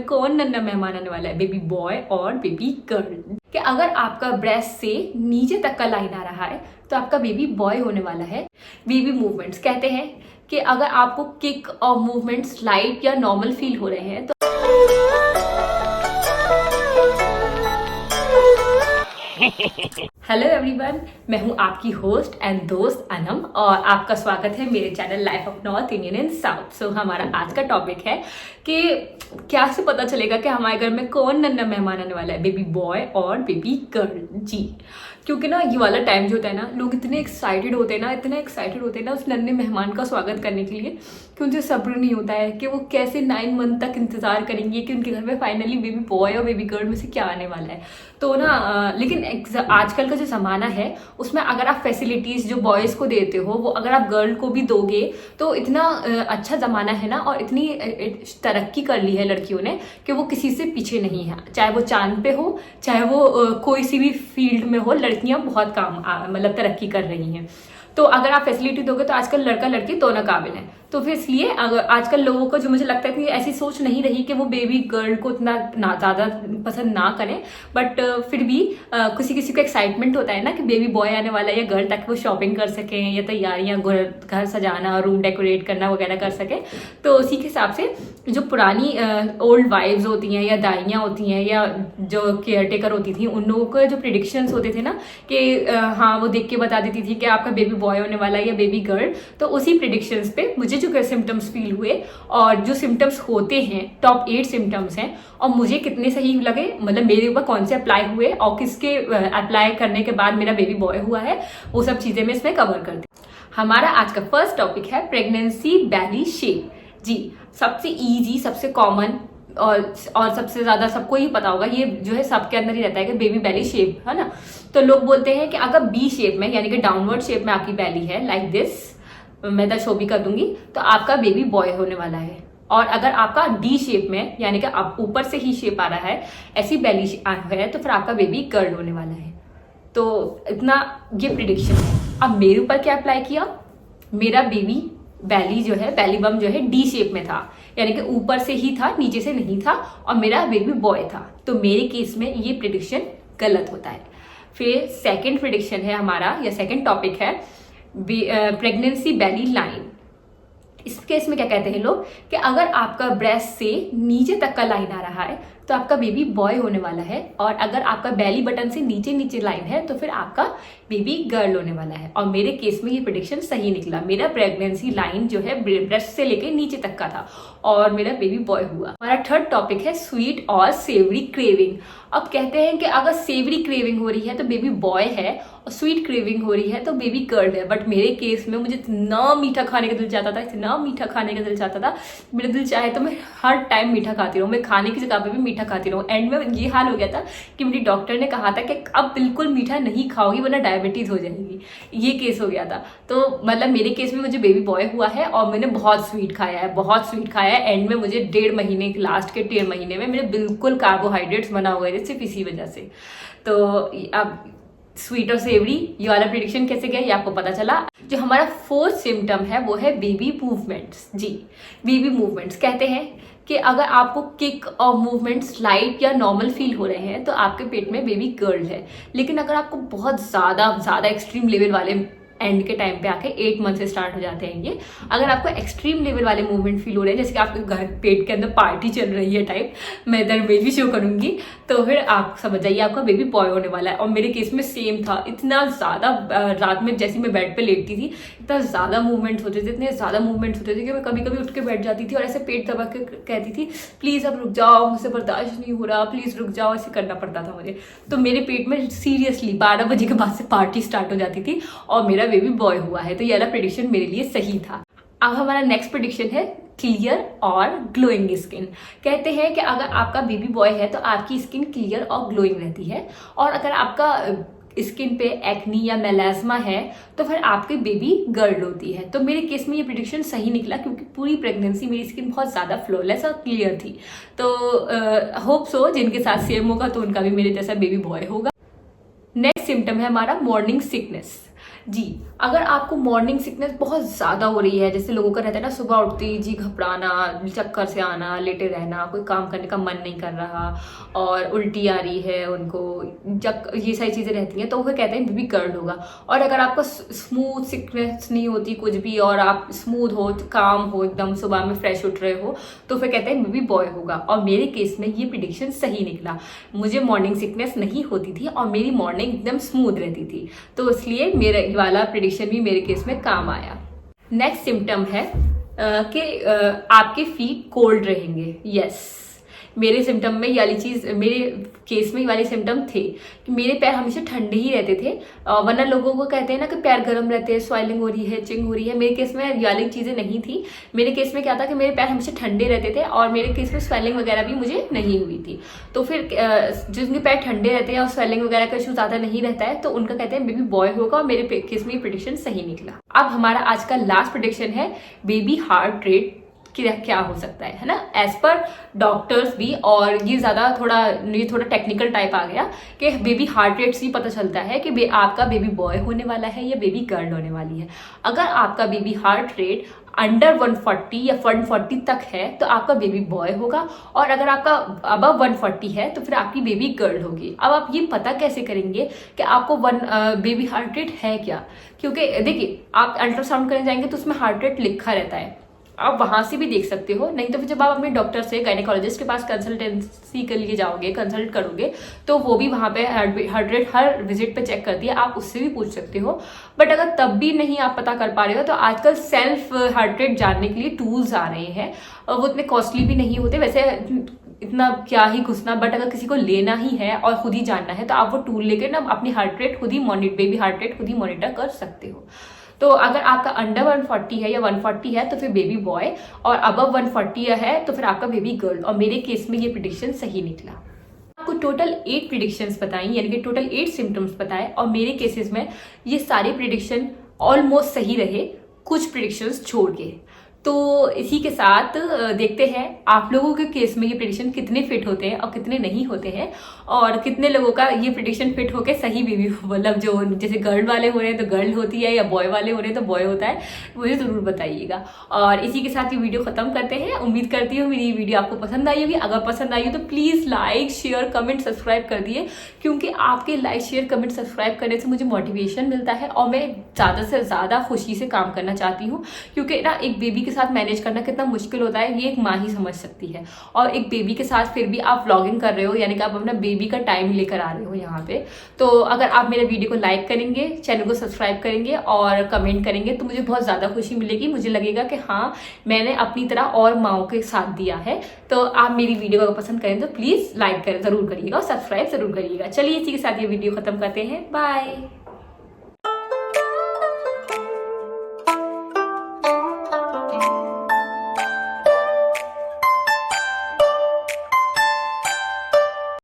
कौन नन्हा मेहमान आने वाला है, बेबी बॉय और बेबी गर्ल। कि अगर आपका ब्रेस्ट से नीचे तक का लाइन आ रहा है तो आपका बेबी बॉय होने वाला है। बेबी मूवमेंट्स कहते हैं कि अगर आपको किक और मूवमेंट्स लाइट या नॉर्मल फील हो रहे हैं तो हेलो एवरीवन, मैं हूं आपकी होस्ट एंड दोस्त अनम और आपका स्वागत है मेरे channel life of north Indian in south. So हमारा आज का टॉपिक है कि क्या से पता चलेगा कि हमारे घर में कौन नन्हा मेहमान आने वाला है, बेबी बॉय और बेबी गर्ल। जी, क्योंकि ना ये वाला टाइम जो होता है ना, लोग इतने एक्साइटेड होते हैं ना उस नन्हे मेहमान का स्वागत करने के लिए कि उनसे सब्र नहीं होता है कि वो कैसे 9 मंथ तक इंतजार करेंगे कि उनके घर में फाइनली बेबी बॉय और बेबी गर्ल में से क्या आने वाला है। तो ना लेकिन आजकल का जो ज़माना है उसमें अगर आप फैसिलिटीज़ जो बॉयज़ को देते हो वो अगर आप गर्ल को भी दोगे तो इतना अच्छा ज़माना है ना, और इतनी तरक्की कर ली है लड़कियों ने कि वो किसी से पीछे नहीं है। चाहे वो चांद पे हो, चाहे वो कोई सी भी फील्ड में हो, लड़कियां बहुत मतलब तरक्की कर रही हैं। तो अगर आप फैसिलिटी दोगे तो आजकल लड़का लड़की दोनों काबिल हैं। तो फिर इसलिए अगर आजकल लोगों को जो मुझे लगता है कि ऐसी सोच नहीं रही कि वो बेबी गर्ल को इतना ज़्यादा पसंद ना करें, बट फिर भी किसी किसी को एक्साइटमेंट होता है ना कि बेबी बॉय आने वाला है या गर्ल, ताकि वो शॉपिंग कर सकें या तैयारियां, घर सजाना, रूम डेकोरेट करना वगैरह कर सकें। तो उसी के हिसाब से जो पुरानी ओल्ड वाइफ्स होती हैं या दाइयाँ होती हैं या जो केयर टेकर होती थी, उन लोगों के जो प्रिडिक्शंस होते थे ना कि हाँ वो देख के बता देती थी कि आपका बेबी बॉय होने वाला है या बेबी गर्ल। तो उसी प्रिडिक्शंस पे मुझे जो सिम्टम्स फील हुए और जो सिम्टम्स होते हैं, टॉप 8 सिम्टम्स हैं, और मुझे कितने सही लगे, मतलब मेरे ऊपर कौन से अप्लाई हुए और किसके अप्लाई करने के बाद मेरा बेबी बॉय हुआ है, वो सब चीजें मैं इसमें कवर करती हूँ। हमारा आज का फर्स्ट टॉपिक है प्रेगनेंसी बेली शेप। जी, सबसे इजी, सबसे कॉमन और सबसे ज्यादा सबको ही पता होगा, ये जो है सबके अंदर ही रहता है कि बेबी बेली शेप है ना। तो लोग बोलते हैं कि अगर बी शेप में यानी कि डाउनवर्ड शेप में आपकी बेली है, लाइक दिस, मैं शो भी कर दूंगी, तो आपका बेबी बॉय होने वाला है। और अगर आपका डी शेप में यानी कि आप ऊपर से ही शेप आ रहा है, ऐसी बेली है, तो फिर आपका बेबी गर्ल होने वाला है। तो इतना ये प्रिडिक्शन है। अब मेरे ऊपर क्या अप्लाई किया, मेरा बेबी बैली जो है, बैली बम जो है डी शेप में था, यानी कि ऊपर से ही था, नीचे से नहीं था, और मेरा बेबी बॉय था। तो मेरे केस में ये प्रिडिक्शन गलत होता है। फिर सेकंड प्रिडिक्शन है हमारा, या सेकंड टॉपिक है प्रेगनेंसी बेली लाइन। इस केस में क्या कहते हैं लोग कि अगर आपका ब्रेस्ट से नीचे तक का लाइन आ रहा है तो आपका बेबी बॉय होने वाला है, और अगर आपका बेली बटन से नीचे नीचे लाइन है तो फिर आपका बेबी गर्ल होने वाला है। और मेरे केस में ये प्रेडिक्शन सही निकला। मेरा प्रेगनेंसी लाइन जो है ब्रेस्ट से लेके नीचे तक का था और मेरा बेबी बॉय हुआ। हमारा थर्ड टॉपिक है स्वीट और सेवरी क्रेविंग। अब कहते हैं कि अगर सेवरी क्रेविंग हो रही है तो बेबी बॉय है, और स्वीट क्रेविंग हो रही है तो बेबी गर्ल है। बट मेरे केस में मुझे इतना मीठा खाने का दिल चाहता था, इतना मीठा खाने का दिल चाहता था, मेरा दिल चाहे तो मैं हर टाइम मीठा खाती रहूँ, मैं खाने की जगह पे भी मीठा खाती रहूँ। एंड में ये हाल हो गया था कि मेरी डॉक्टर ने कहा था कि अब बिल्कुल मीठा नहीं खाओगी वरना डायबिटीज हो जाएगी। ये केस हो गया था। तो मतलब मेरे केस में मुझे बेबी बॉय हुआ है और मैंने बहुत स्वीट खाया है। एंड में मुझे 1.5 महीने, लास्ट के 1.5 महीने में मेरे बिल्कुल कार्बोहाइड्रेट्स बना हुए थे, सिर्फ इसी वजह से। तो अब स्वीट और सेवरी ये वाला प्रेडिक्शन कैसे गया ये आपको पता चला। जो हमारा फोर्थ सिम्टम है वो है बेबी मूवमेंट्स। जी, बेबी मूवमेंट्स कहते हैं कि अगर आपको किक और मूवमेंट्स लाइट या नॉर्मल फील हो रहे हैं तो आपके पेट में बेबी गर्ल है। लेकिन अगर आपको बहुत ज़्यादा एक्सट्रीम लेवल वाले एंड के टाइम पे आके 8 मंथ से स्टार्ट हो जाते हैं ये, अगर आपको एक्सट्रीम लेवल वाले मूवमेंट फील हो रहे हैं, जैसे कि आपके घर पेट के अंदर पार्टी चल रही है टाइप, मैं इधर बेबी शो करूंगी, तो फिर आप समझ जाइए आपका बेबी बॉय होने वाला है। और मेरे केस में सेम था। इतना ज़्यादा रात में जैसे मैं बेड पे लेटती थी, इतना ज़्यादा मूवमेंट्स होते थे कि मैं कभी कभी उठ के बैठ जाती थी और ऐसे पेट दबा के कहती थी प्लीज़ अब रुक जाओ, मुझसे बर्दाश्त नहीं हो रहा, प्लीज़ रुक जाओ, ऐसे करना पड़ता था मुझे। तो मेरे पेट में सीरियसली 12 बजे के बाद से पार्टी स्टार्ट हो जाती थी और मेरा बेबी बॉय हुआ है। तो ये वाला प्रेडिक्शन मेरे लिए सही था। अब हमारा नेक्स्ट प्रेडिक्शन है क्लियर और ग्लोइंग स्किन। कहते हैं कि अगर आपका बेबी बॉय है तो आपकी स्किन क्लियर और ग्लोइंग रहती है, और अगर आपका स्किन पे एक्नी या मेलास्मा है तो फिर आपकी बेबी गर्ल होती है। तो मेरे केस में ये प्रेडिक्शन सही निकला, क्योंकि पूरी प्रेगनेंसी मेरी स्किन बहुत ज़्यादा फ्लॉलेस और क्लियर थी। तो होप सो जिनके साथ सेम होगा तो उनका भी मेरे जैसा बेबी बॉय होगा। नेक्स्ट सिम्टम है हमारा मॉर्निंग सिकनेस। जी, अगर आपको मॉर्निंग सिकनेस बहुत ज़्यादा हो रही है, जैसे लोगों का रहता है ना सुबह उठते ही जी घबराना, चक्कर से आना, लेटे रहना, कोई काम करने का मन नहीं कर रहा और उल्टी आ रही है उनको, ये सारी चीज़ें रहती हैं, तो वो कहते हैं बेबी गर्ल होगा। और अगर आपका स्मूथ सिकनेस नहीं होती कुछ भी और आप स्मूथ हो, काम हो, एकदम सुबह में फ्रेश उठ रहे हो, तो फिर कहते हैं बेबी बॉय होगा। और मेरे केस में ये प्रिडिक्शन सही निकला। मुझे मॉर्निंग सिकनेस नहीं होती थी और मेरी मॉर्निंग एकदम स्मूथ रहती थी, तो इसलिए मेरा वाला प्रिडिक्शन भी मेरे केस में काम आया। नेक्स्ट सिम्टम है कि आपके फीट कोल्ड रहेंगे। यस, मेरे सिम्टम में ये वाली चीज़, मेरे केस में ये वाली सिम्टम थे कि मेरे पैर हमेशा ठंडे ही रहते थे। वरना लोगों को कहते हैं ना कि पैर गर्म रहते हैं, स्वेलिंग हो रही है, चिंग हो रही है। मेरे केस में ये वाली चीज़ें नहीं थी। मेरे केस में क्या था कि मेरे पैर हमेशा ठंडे रहते थे और मेरे केस में स्वेलिंग वगैरह भी मुझे नहीं हुई थी। तो फिर जिनके पैर ठंडे रहते हैं और स्वेलिंग वगैरह का इशू ज़्यादा नहीं रहता है, तो उनका कहते हैं बेबी बॉय होगा। और मेरे केस में ये प्रेडिक्शन सही निकला। अब हमारा आज का लास्ट प्रेडिक्शन है बेबी हार्ट रेट क्या हो सकता है ना, एज पर डॉक्टर्स भी। और ये थोड़ा टेक्निकल टाइप आ गया कि बेबी हार्ट रेट से ही पता चलता है कि आपका बेबी बॉय होने वाला है या बेबी गर्ल होने वाली है। अगर आपका बेबी हार्ट रेट अंडर 140 या 140 तक है तो आपका बेबी बॉय होगा, और अगर आपका अबव 140 है तो फिर आपकी बेबी गर्ल होगी। अब आप ये पता कैसे करेंगे कि आपको बेबी हार्ट रेट है क्या? क्योंकि देखिए, आप अल्ट्रासाउंड करने जाएंगे तो उसमें हार्ट रेट लिखा रहता है, आप वहां से भी देख सकते हो। नहीं तो फिर जब आप अपने डॉक्टर से, गायनेकोलॉजिस्ट के पास कंसल्टेंसी के लिए जाओगे, कंसल्ट करोगे, तो वो भी वहां पे हार्ट रेट हर विजिट पे चेक करती है, आप उससे भी पूछ सकते हो। बट अगर तब भी नहीं आप पता कर पा रहे हो तो आजकल सेल्फ हार्ट रेट जानने के लिए टूल्स आ रहे हैं, और वो इतने कॉस्टली भी नहीं होते वैसे, इतना क्या ही घुसना। बट अगर किसी को लेना ही है और खुद ही जानना है तो आप वो टूल लेकर ना अपनी हार्ट रेट खुद ही बेबी हार्ट रेट खुद ही मॉनिटर कर सकते हो। तो अगर आपका अंडर 140 है या 140 है तो फिर बेबी बॉय, और अबव 140 है तो फिर आपका बेबी गर्ल। और मेरे केस में ये प्रेडिक्शन सही निकला। आपको टोटल 8 प्रेडिक्शंस बताई, यानी कि टोटल 8 सिम्टम्स बताए, और मेरे केसेस में ये सारे प्रेडिक्शन ऑलमोस्ट सही रहे, कुछ प्रेडिक्शंस छोड़ के। तो इसी के साथ देखते हैं आप लोगों के केस में ये प्रेडिक्शन कितने फिट होते हैं और कितने नहीं होते हैं, और कितने लोगों का ये प्रेडिक्शन फिट होके सही बेबी, मतलब जो जैसे गर्ल वाले हो रहे हैं तो गर्ल होती है या बॉय वाले हो रहे हैं तो बॉय होता है, मुझे ज़रूर बताइएगा। और इसी के साथ ये वीडियो ख़त्म करते हैं। उम्मीद करती हूँ मेरी वीडियो आपको पसंद आई होगी। अगर पसंद आई हो तो please like, share, comment, subscribe कर दिए, क्योंकि आपके लाइक, शेयर, कमेंट, सब्सक्राइब करने से मुझे मोटिवेशन मिलता है और मैं ज़्यादा से ज़्यादा खुशी से काम करना चाहती हूँ। क्योंकि ना एक बेबी के साथ मैनेज करना कितना मुश्किल होता है ये एक माँ ही समझ सकती है, और एक बेबी के साथ फिर भी आप व्लॉगिंग कर रहे हो, यानी कि आप अपना बेबी का टाइम लेकर आ रहे हो यहाँ पे। तो अगर आप मेरे वीडियो को लाइक करेंगे, चैनल को सब्सक्राइब करेंगे और कमेंट करेंगे तो मुझे बहुत ज़्यादा खुशी मिलेगी। मुझे लगेगा कि हाँ, मैंने अपनी तरह और माँओं के साथ दिया है। तो आप मेरी वीडियो को पसंद करें तो प्लीज़ लाइक ज़रूर करिएगा और सब्सक्राइब ज़रूर करिएगा। चलिए इसी के साथ ये वीडियो ख़त्म करते हैं। बाय।